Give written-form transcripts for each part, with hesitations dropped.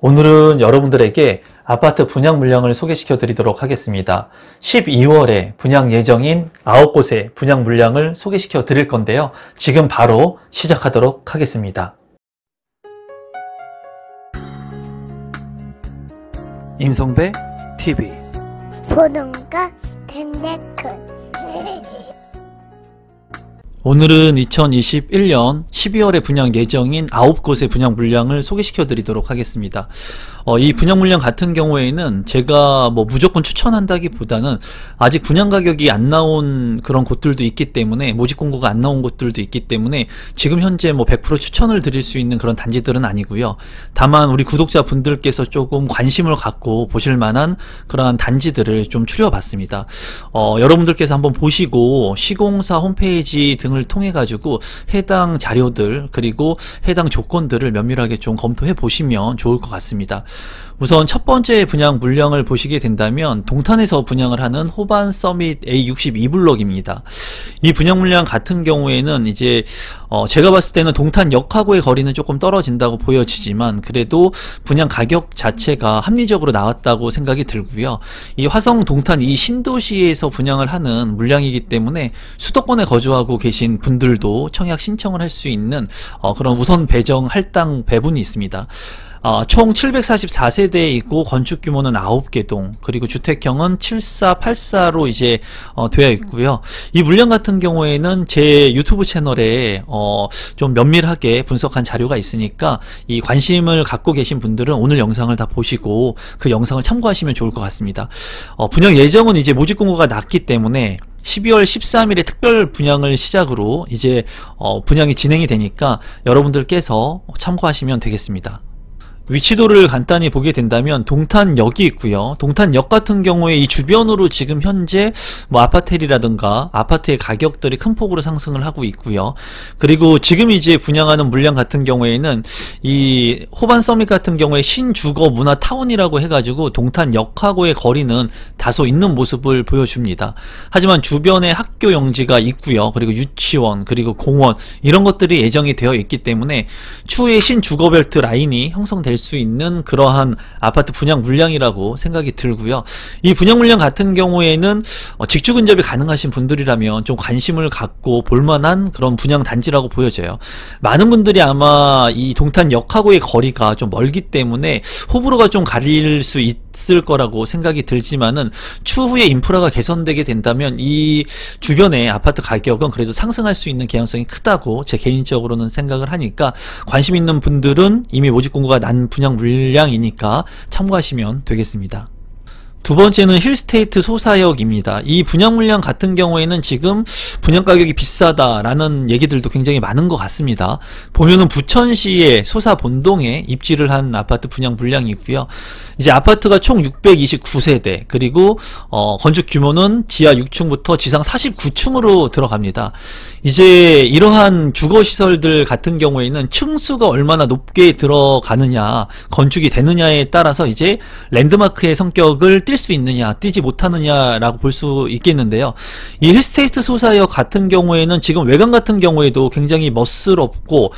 오늘은 여러분들에게 아파트 분양 물량을 소개시켜 드리도록 하겠습니다. 12월에 분양 예정인 9곳의 분양 물량을 소개시켜 드릴 건데요. 지금 바로 시작하도록 하겠습니다. 임성배 TV 보동과 댄데크 오늘은 2021년 12월에 분양 예정인 9곳의 분양 물량을 소개시켜 드리도록 하겠습니다. 이 분양 물량 같은 경우에는 제가 무조건 추천한다기보다는 아직 분양 가격이 안 나온 그런 곳들도 있기 때문에, 모집 공고가 안 나온 곳들도 있기 때문에 지금 현재 100% 추천을 드릴 수 있는 그런 단지들은 아니고요. 다만 우리 구독자분들께서 조금 관심을 갖고 보실 만한 그러한 단지들을 좀 추려봤습니다. 여러분들께서 한번 보시고 시공사 홈페이지 등을 통해 가지고 해당 자료들 그리고 해당 조건들을 면밀하게 좀 검토해 보시면 좋을 것 같습니다. 우선 첫 번째 분양 물량을 보시게 된다면 동탄에서 분양을 하는 호반 서밋 A62블럭입니다. 이 분양 물량 같은 경우에는 이제 제가 봤을 때는 동탄역하고의 거리는 조금 떨어진다고 보여지지만 그래도 분양 가격 자체가 합리적으로 나왔다고 생각이 들고요. 이 화성 동탄 이 신도시에서 분양을 하는 물량이기 때문에 수도권에 거주하고 계신 분들도 청약 신청을 할 수 있는 그런 우선 배정 할당 배분이 있습니다. 총 744세대에 있고 건축 규모는 9개 동, 그리고 주택형은 7484로 이제 되어 있고요. 이 물량 같은 경우에는 제 유튜브 채널에 좀 면밀하게 분석한 자료가 있으니까 이 관심을 갖고 계신 분들은 오늘 영상을 다 보시고 그 영상을 참고하시면 좋을 것 같습니다. 분양 예정은 이제 모집 공고가 났기 때문에 12월 13일에 특별 분양을 시작으로 이제 분양이 진행이 되니까 여러분들께서 참고하시면 되겠습니다. 위치도를 간단히 보게 된다면 동탄역이 있고요. 동탄역 같은 경우에 이 주변으로 지금 현재 아파텔이라든가 아파트의 가격들이 큰 폭으로 상승을 하고 있고요. 그리고 지금 이제 분양하는 물량 같은 경우에는 이 호반 서밋 같은 경우에 신주거 문화타운이라고 해가지고 동탄역하고의 거리는 다소 있는 모습을 보여줍니다. 하지만 주변에 학교 용지가 있고요. 그리고 유치원 그리고 공원 이런 것들이 예정이 되어 있기 때문에 추후에 신주거벨트 라인이 형성될 수 있는 그러한 아파트 분양 물량이라고 생각이 들고요. 이 분양 물량 같은 경우에는 직주 근접이 가능하신 분들이라면 좀 관심을 갖고 볼만한 그런 분양 단지라고 보여져요. 많은 분들이 아마 이 동탄역하고의 거리가 좀 멀기 때문에 호불호가 좀 가릴 수 있을 거라고 생각이 들지만은 추후에 인프라가 개선되게 된다면 이 주변의 아파트 가격은 그래도 상승할 수 있는 개연성이 크다고 제 개인적으로는 생각을 하니까 관심 있는 분들은 이미 모집 공고가 난 분양 물량이니까 참고하시면 되겠습니다. 두 번째는 힐스테이트 소사역입니다. 이 분양 물량 같은 경우에는 지금 분양 가격이 비싸다라는 얘기들도 굉장히 많은 것 같습니다. 보면은 부천시의 소사 본동에 입지를 한 아파트 분양 물량이고요. 이제 아파트가 총 629세대 그리고 건축 규모는 지하 6층부터 지상 49층으로 들어갑니다. 이제 이러한 주거시설들 같은 경우에는 층수가 얼마나 높게 들어가느냐 건축이 되느냐에 따라서 이제 랜드마크의 성격을 띌 수 있느냐 띄지 못하느냐라고 볼 수 있겠는데요. 이 힐스테이트 소사역 같은 경우에는 지금 외관 같은 경우에도 굉장히 멋스럽고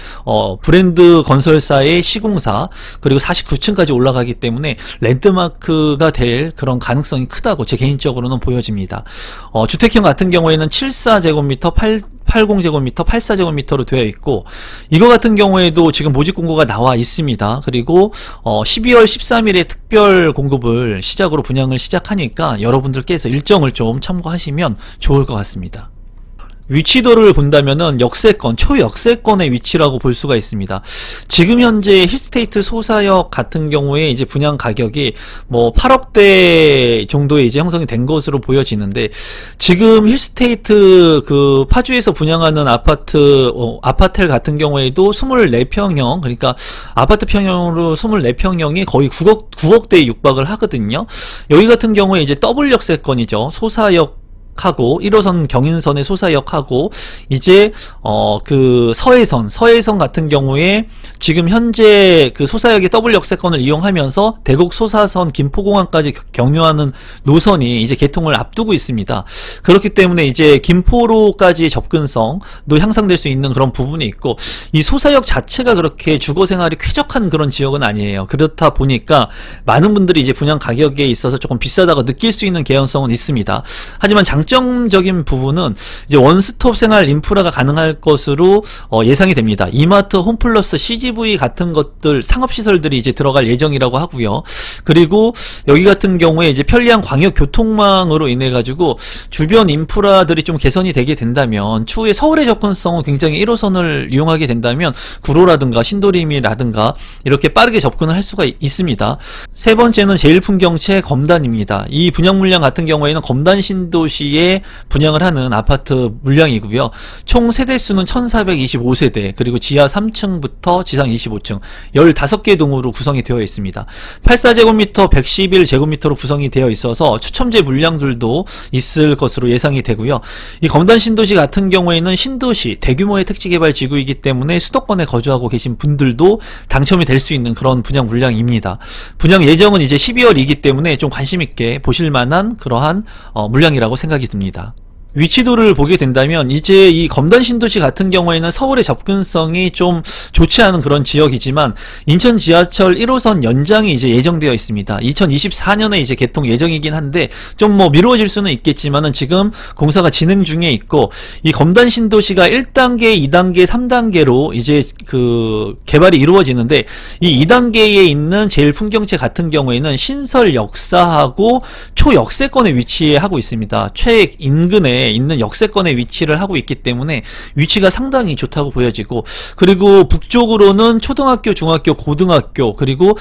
브랜드 건설사의 시공사 그리고 49층까지 올라가기 때문에 랜드마크가 될 그런 가능성이 크다고 제 개인적으로는 보여집니다. 주택형 같은 경우에는 74제곱미터 80제곱미터, 84제곱미터로 되어 있고 이거 같은 경우에도 지금 모집 공고가 나와 있습니다. 그리고 12월 13일에 특별 공급을 시작으로 분양을 시작하니까 여러분들께서 일정을 좀 참고하시면 좋을 것 같습니다. 위치도를 본다면은 역세권, 초역세권의 위치라고 볼 수가 있습니다. 지금 현재 힐스테이트 소사역 같은 경우에 이제 분양 가격이 8억대 정도에 이제 형성이 된 것으로 보여지는데 지금 힐스테이트 그 파주에서 분양하는 아파텔 같은 경우에도 24평형 그러니까 아파트 평형으로 24평형이 거의 9억대에 육박을 하거든요. 여기 같은 경우에 이제 더블 역세권이죠. 소사역 하고 1호선 경인선의 소사역하고 이제 그 서해선 같은 경우에 지금 현재 그 소사역의 더블 역세권을 이용하면서 대곡 소사선 김포공항까지 경유하는 노선이 이제 개통을 앞두고 있습니다. 그렇기 때문에 이제 김포로까지 접근성도 향상될 수 있는 그런 부분이 있고, 이 소사역 자체가 그렇게 주거 생활이 쾌적한 그런 지역은 아니에요. 그렇다 보니까 많은 분들이 이제 분양 가격에 있어서 조금 비싸다고 느낄 수 있는 개연성은 있습니다. 하지만 장점적인 부분은 이제 원스톱 생활 인프라가 가능할 것으로 예상이 됩니다. 이마트, 홈플러스, CGV 같은 것들 상업시설들이 이제 들어갈 예정이라고 하고요. 그리고 여기 같은 경우에 이제 편리한 광역 교통망으로 인해 가지고 주변 인프라들이 좀 개선이 되게 된다면 추후에 서울의 접근성은 굉장히 1호선을 이용하게 된다면 구로라든가 신도림이라든가 이렇게 빠르게 접근을 할 수가 있습니다. 세 번째는 제1풍경채 검단입니다. 이 분양 물량 같은 경우에는 검단 신도시에 분양을 하는 아파트 물량이고요. 총 세대수는 1425세대, 그리고 지하 3층부터 지상 25층 15개 동으로 구성이 되어 있습니다. 84제곱미터 111제곱미터로 구성이 되어 있어서 추첨제 물량들도 있을 것으로 예상이 되고요. 이 검단 신도시 같은 경우에는 신도시 대규모의 택지개발 지구이기 때문에 수도권에 거주하고 계신 분들도 당첨이 될 수 있는 그런 분양 물량입니다. 분양 예정은 이제 12월이기 때문에 좀 관심있게 보실만한 그러한 물량이라고 생각이 듭니다. 위치도를 보게 된다면 이제 이 검단 신도시 같은 경우에는 서울의 접근성이 좀 좋지 않은 그런 지역이지만 인천 지하철 1호선 연장이 이제 예정되어 있습니다. 2024년에 이제 개통 예정이긴 한데 좀 뭐 미루어질 수는 있겠지만은 지금 공사가 진행 중에 있고, 이 검단 신도시가 1단계, 2단계, 3단계로 이제 그 개발이 이루어지는데, 이 2단계에 있는 제1풍경채 같은 경우에는 신설 역사하고 초역세권에 위치하고 있습니다. 최인근에 있는 역세권에 위치를 하고 있기 때문에 위치가 상당히 좋다고 보여지고, 그리고 북쪽으로는 초등학교, 중학교, 고등학교, 그리고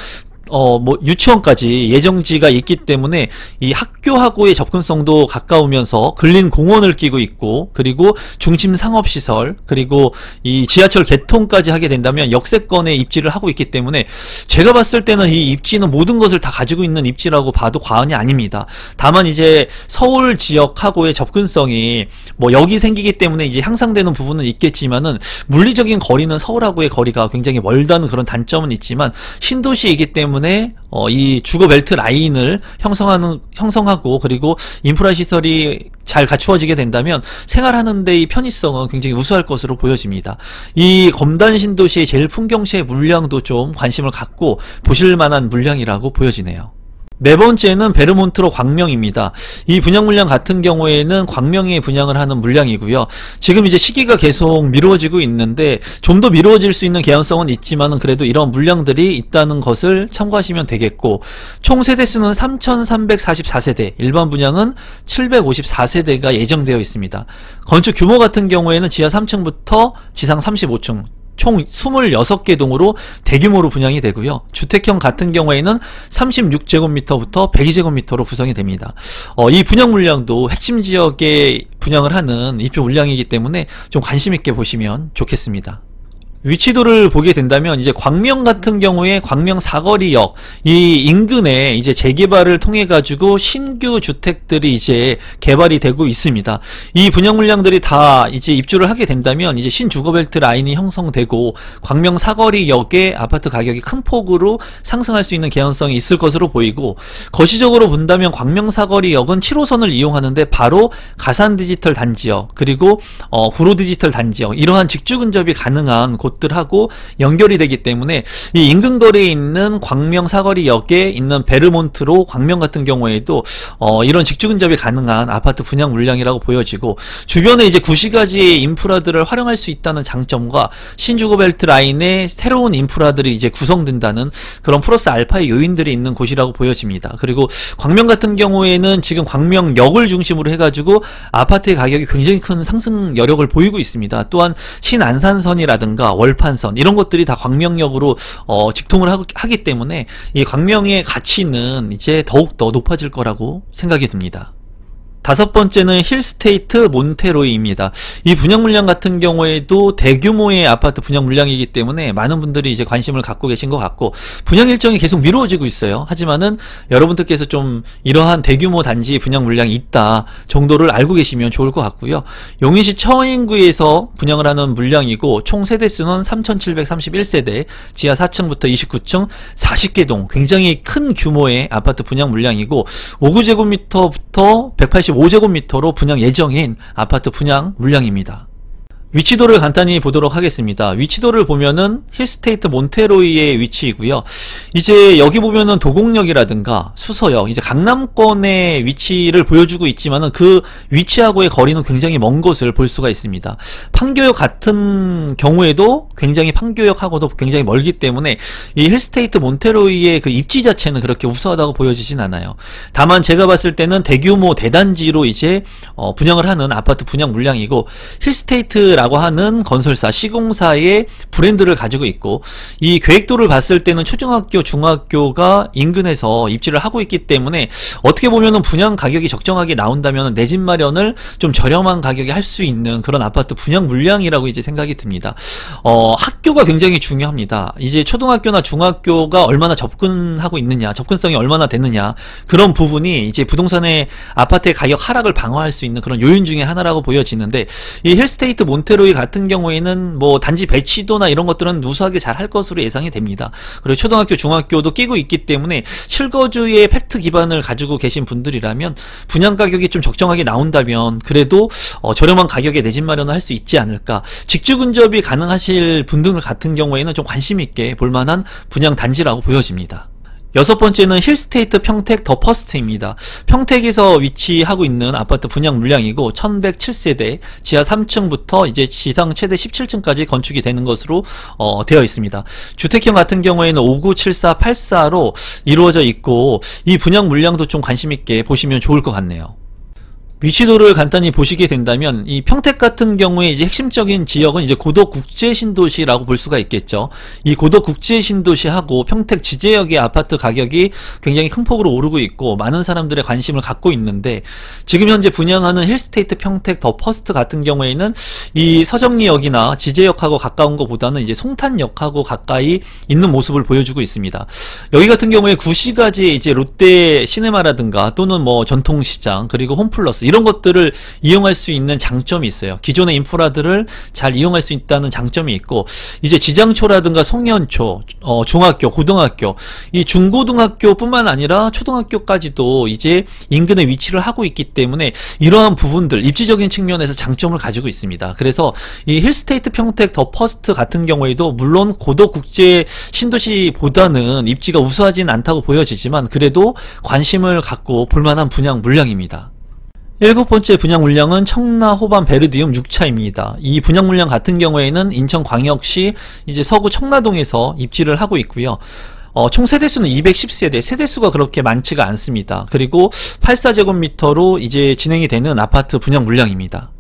뭐 유치원까지 예정지가 있기 때문에 이 학교하고의 접근성도 가까우면서 근린 공원을 끼고 있고, 그리고 중심 상업시설, 그리고 이 지하철 개통까지 하게 된다면 역세권에 입지를 하고 있기 때문에 제가 봤을 때는 이 입지는 모든 것을 다 가지고 있는 입지라고 봐도 과언이 아닙니다. 다만 이제 서울 지역하고의 접근성이 뭐 여기 생기기 때문에 이제 향상되는 부분은 있겠지만은 물리적인 거리는 서울하고의 거리가 굉장히 멀다는 그런 단점은 있지만, 신도시이기 때문에 이 주거 벨트 라인을 형성하고 그리고 인프라 시설이 잘 갖추어지게 된다면 생활하는 데의 편의성은 굉장히 우수할 것으로 보여집니다. 이 검단 신도시의 제1풍경채 물량도 좀 관심을 갖고 보실 만한 물량이라고 보여지네요. 네 번째는 베르몬트로 광명입니다. 이 분양 물량 같은 경우에는 광명에 분양을 하는 물량이고요. 지금 이제 시기가 계속 미루어지고 있는데 좀 더 미루어질 수 있는 개연성은 있지만은 그래도 이런 물량들이 있다는 것을 참고하시면 되겠고, 총 세대수는 3344세대, 일반 분양은 754세대가 예정되어 있습니다. 건축 규모 같은 경우에는 지하 3층부터 지상 35층 총 26개 동으로 대규모로 분양이 되고요. 주택형 같은 경우에는 36제곱미터부터 102제곱미터로 구성이 됩니다. 이 분양 물량도 핵심 지역에 분양을 하는 입주 물량이기 때문에 좀 관심 있게 보시면 좋겠습니다. 위치도를 보게 된다면 이제 광명 같은 경우에 광명 사거리역 이 인근에 이제 재개발을 통해 가지고 신규 주택들이 이제 개발이 되고 있습니다. 이 분양 물량들이 다 이제 입주를 하게 된다면 이제 신주거벨트 라인이 형성되고 광명 사거리역의 아파트 가격이 큰 폭으로 상승할 수 있는 개연성이 있을 것으로 보이고, 거시적으로 본다면 광명 사거리역은 7호선을 이용하는데 바로 가산 디지털 단지역, 그리고 구로 디지털 단지역, 이러한 직주 근접이 가능한 곳들하고 연결이 되기 때문에 이 인근 거리에 있는 광명 사거리역에 있는 베르몬트로 광명 같은 경우에도 이런 직주 근접이 가능한 아파트 분양 물량이라고 보여지고, 주변에 이제 구시가지의 인프라들을 활용할 수 있다는 장점과 신주거벨트 라인의 새로운 인프라들이 이제 구성된다는 그런 플러스 알파의 요인들이 있는 곳이라고 보여집니다. 그리고 광명 같은 경우에는 지금 광명역을 중심으로 해가지고 아파트의 가격이 굉장히 큰 상승 여력을 보이고 있습니다. 또한 신안산선이라든가 월판선 이런 것들이 다 광명역으로 직통을 하기 때문에 이 광명의 가치는 이제 더욱더 높아질 거라고 생각이 듭니다. 다섯 번째는 힐스테이트 몬테로이입니다. 이 분양 물량 같은 경우에도 대규모의 아파트 분양 물량이기 때문에 많은 분들이 이제 관심을 갖고 계신 것 같고, 분양 일정이 계속 미루어지고 있어요. 하지만은 여러분들께서 좀 이러한 대규모 단지 분양 물량이 있다 정도를 알고 계시면 좋을 것 같고요. 용인시 처인구에서 분양을 하는 물량이고, 총 세대수는 3,731세대, 지하 4층부터 29층 40개 동, 굉장히 큰 규모의 아파트 분양 물량이고, 59제곱미터부터 185제곱미터로 분양 예정인 아파트 분양 물량입니다. 위치도를 간단히 보도록 하겠습니다. 위치도를 보면은 힐스테이트 몬테로이의 위치이고요. 이제 여기 보면은 도곡역이라든가 수서역, 이제 강남권의 위치를 보여주고 있지만은 그 위치하고의 거리는 굉장히 먼 것을 볼 수가 있습니다. 판교역 같은 경우에도 굉장히 판교역하고도 굉장히 멀기 때문에 이 힐스테이트 몬테로이의 그 입지 자체는 그렇게 우수하다고 보여지진 않아요. 다만 제가 봤을 때는 대규모 대단지로 이제 분양을 하는 아파트 분양 물량이고, 힐스테이트 라고 하는 건설사, 시공사의 브랜드를 가지고 있고, 이 계획도를 봤을 때는 초등학교, 중학교가 인근에서 입지를 하고 있기 때문에 어떻게 보면은 분양 가격이 적정하게 나온다면 내 집 마련을 좀 저렴한 가격에 할 수 있는 그런 아파트 분양 물량이라고 이제 생각이 듭니다. 학교가 굉장히 중요합니다. 이제 초등학교나 중학교가 얼마나 접근하고 있느냐, 접근성이 얼마나 됐느냐, 그런 부분이 이제 부동산의 아파트의 가격 하락을 방어할 수 있는 그런 요인 중에 하나라고 보여지는데, 이 힐스테이트 몬테로이 같은 경우에는 뭐 단지 배치도나 이런 것들은 우수하게 잘 할 것으로 예상이 됩니다. 그리고 초등학교, 중학교도 끼고 있기 때문에 실거주의 팩트 기반을 가지고 계신 분들이라면 분양 가격이 좀 적정하게 나온다면 그래도 저렴한 가격에 내 집 마련을 할 수 있지 않을까. 직주 근접이 가능하실 분들 같은 경우에는 좀 관심 있게 볼만한 분양 단지라고 보여집니다. 여섯 번째는 힐스테이트 평택 더 퍼스트입니다. 평택에서 위치하고 있는 아파트 분양 물량이고, 1107세대, 지하 3층부터 이제 지상 최대 17층까지 건축이 되는 것으로 되어 있습니다. 주택형 같은 경우에는 597484로 이루어져 있고, 이 분양 물량도 좀 관심 있게 보시면 좋을 것 같네요. 위치도를 간단히 보시게 된다면, 이 평택 같은 경우에 이제 핵심적인 지역은 이제 고덕 국제신도시라고 볼 수가 있겠죠. 이 고덕 국제신도시하고 평택 지제역의 아파트 가격이 굉장히 큰 폭으로 오르고 있고 많은 사람들의 관심을 갖고 있는데, 지금 현재 분양하는 힐스테이트 평택 더 퍼스트 같은 경우에는 이 서정리역이나 지제역하고 가까운 것보다는 이제 송탄역하고 가까이 있는 모습을 보여주고 있습니다. 여기 같은 경우에 구시가지에 이제 롯데 시네마라든가 또는 뭐 전통시장, 그리고 홈플러스 이런 것들을 이용할 수 있는 장점이 있어요. 기존의 인프라들을 잘 이용할 수 있다는 장점이 있고, 이제 지장초라든가 송년초, 중학교, 고등학교, 이 중고등학교 뿐만 아니라 초등학교까지도 이제 인근에 위치를 하고 있기 때문에 이러한 부분들, 입지적인 측면에서 장점을 가지고 있습니다. 그래서 이 힐스테이트 평택 더 퍼스트 같은 경우에도 물론 고덕 국제 신도시보다는 입지가 우수하진 않다고 보여지지만 그래도 관심을 갖고 볼만한 분양 물량입니다. 일곱 번째 분양 물량은 청라 호반 베르디움 6차입니다. 이 분양 물량 같은 경우에는 인천광역시 이제 서구 청라동에서 입지를 하고 있고요. 총 세대수는 210세대, 세대수가 그렇게 많지가 않습니다. 그리고 84제곱미터로 이제 진행이 되는 아파트 분양 물량입니다.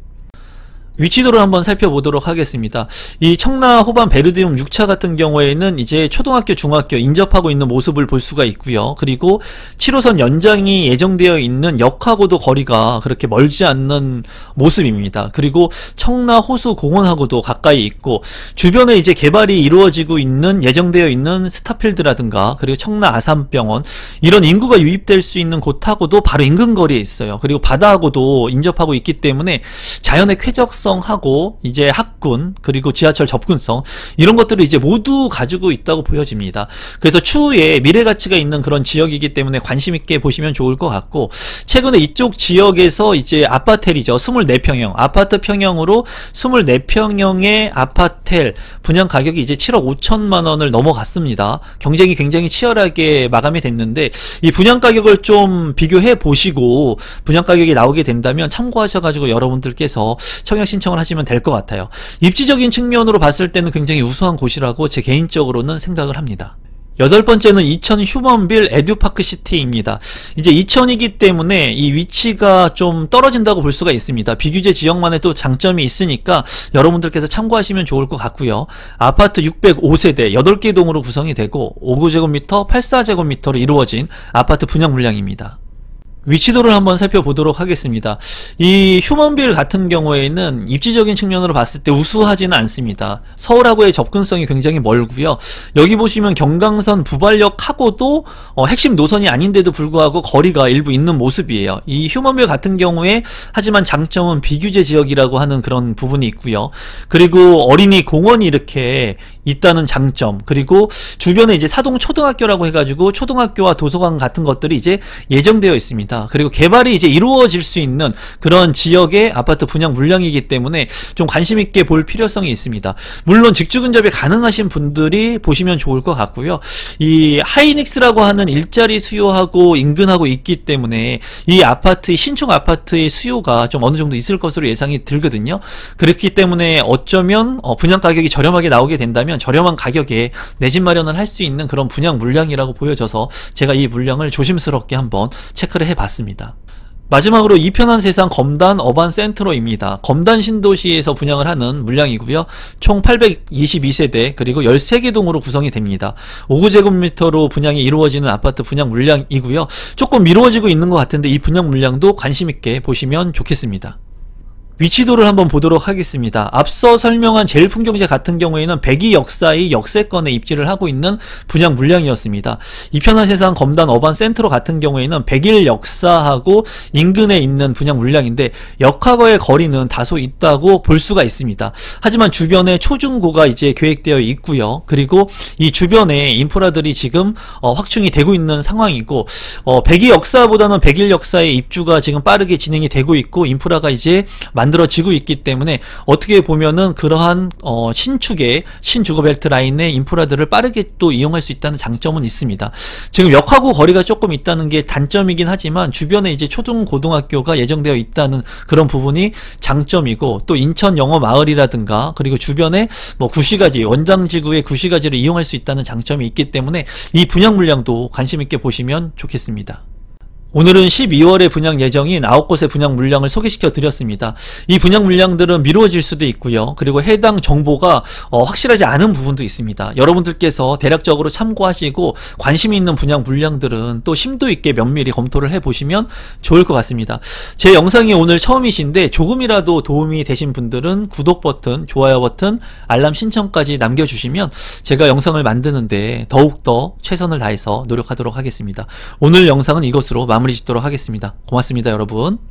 위치도를 한번 살펴보도록 하겠습니다. 이 청라 호반 베르디움 6차 같은 경우에는 이제 초등학교, 중학교 인접하고 있는 모습을 볼 수가 있고요. 그리고 7호선 연장이 예정되어 있는 역하고도 거리가 그렇게 멀지 않는 모습입니다. 그리고 청라 호수 공원하고도 가까이 있고, 주변에 이제 개발이 이루어지고 있는 예정되어 있는 스타필드라든가 그리고 청라 아산병원, 이런 인구가 유입될 수 있는 곳하고도 바로 인근 거리에 있어요. 그리고 바다하고도 인접하고 있기 때문에 자연의 쾌적성 하고 이제 학군, 그리고 지하철 접근성, 이런 것들을 이제 모두 가지고 있다고 보여집니다. 그래서 추후에 미래 가치가 있는 그런 지역이기 때문에 관심 있게 보시면 좋을 것 같고, 최근에 이쪽 지역에서 이제 아파텔이죠. 24평형 아파트 평형으로 24평형의 아파텔 분양 가격이 이제 7억 5천만 원을 넘어갔습니다. 경쟁이 굉장히 치열하게 마감이 됐는데, 이 분양 가격을 좀 비교해 보시고 분양 가격이 나오게 된다면 참고하셔가지고 여러분들께서 청약 신청을 하시면 될 것 같아요. 입지적인 측면으로 봤을 때는 굉장히 우수한 곳이라고 제 개인적으로는 생각을 합니다. 여덟 번째는 이천 휴먼빌 에듀파크시티입니다. 이제 이천이기 때문에 이 위치가 좀 떨어진다고 볼 수가 있습니다. 비규제 지역만의 또 장점이 있으니까 여러분들께서 참고하시면 좋을 것 같고요. 아파트 605세대 8개 동으로 구성이 되고 59제곱미터, 84제곱미터로 이루어진 아파트 분양 물량입니다. 위치도를 한번 살펴보도록 하겠습니다. 이 휴먼빌 같은 경우에는 입지적인 측면으로 봤을 때 우수하지는 않습니다. 서울하고의 접근성이 굉장히 멀고요. 여기 보시면 경강선 부발역하고도 핵심 노선이 아닌데도 불구하고 거리가 일부 있는 모습이에요. 이 휴먼빌 같은 경우에 하지만 장점은 비규제 지역이라고 하는 그런 부분이 있고요. 그리고 어린이 공원이 이렇게 있다는 장점, 그리고 주변에 이제 사동 초등학교라고 해가지고 초등학교와 도서관 같은 것들이 이제 예정되어 있습니다. 그리고 개발이 이제 이루어질 수 있는 그런 지역의 아파트 분양 물량이기 때문에 좀 관심 있게 볼 필요성이 있습니다. 물론 직주 근접이 가능하신 분들이 보시면 좋을 것 같고요. 이 하이닉스라고 하는 일자리 수요하고 인근하고 있기 때문에 이 아파트, 신축 아파트의 수요가 좀 어느 정도 있을 것으로 예상이 들거든요. 그렇기 때문에 어쩌면 분양 가격이 저렴하게 나오게 된다면 저렴한 가격에 내 집 마련을 할 수 있는 그런 분양 물량이라고 보여져서 제가 이 물량을 조심스럽게 한번 체크를 해봤습니다. 마지막으로 이편한 세상 검단 어반센트로입니다. 검단 신도시에서 분양을 하는 물량이고요. 총 822세대 그리고 13개 동으로 구성이 됩니다. 5구제곱미터로 분양이 이루어지는 아파트 분양 물량이고요. 조금 미루어지고 있는 것 같은데 이 분양 물량도 관심 있게 보시면 좋겠습니다. 위치도를 한번 보도록 하겠습니다. 앞서 설명한 제일풍경제 같은 경우에는 백이 역사의 역세권에 입지를 하고 있는 분양 물량이었습니다. 이편한 세상 검단 어반센트로 같은 경우에는 백일 역사하고 인근에 있는 분양 물량인데 역하고의 거리는 다소 있다고 볼 수가 있습니다. 하지만 주변에 초중고가 이제 계획되어 있고요. 그리고 이 주변에 인프라들이 지금 확충이 되고 있는 상황이고 백이 역사보다는 백일 역사의 입주가 지금 빠르게 진행이 되고 있고 인프라가 이제 만들어지고 있기 때문에 어떻게 보면은 그러한 신축의 신주거벨트 라인의 인프라들을 빠르게 또 이용할 수 있다는 장점은 있습니다. 지금 역하고 거리가 조금 있다는 게 단점이긴 하지만 주변에 이제 초등 고등학교가 예정되어 있다는 그런 부분이 장점이고 또 인천 영어 마을이라든가 그리고 주변에 뭐 구시가지 원장지구의 구시가지를 이용할 수 있다는 장점이 있기 때문에 이 분양 물량도 관심 있게 보시면 좋겠습니다. 오늘은 12월에 분양 예정인 9곳의 분양 물량을 소개시켜 드렸습니다. 이 분양 물량들은 미루어질 수도 있고요. 그리고 해당 정보가 확실하지 않은 부분도 있습니다. 여러분들께서 대략적으로 참고하시고 관심 있는 분양 물량들은 또 심도 있게 면밀히 검토를 해보시면 좋을 것 같습니다. 제 영상이 오늘 처음이신데 조금이라도 도움이 되신 분들은 구독 버튼, 좋아요 버튼, 알람 신청까지 남겨주시면 제가 영상을 만드는데 더욱더 최선을 다해서 노력하도록 하겠습니다. 오늘 영상은 이것으로 마무리 짓도록 하겠습니다. 고맙습니다, 여러분.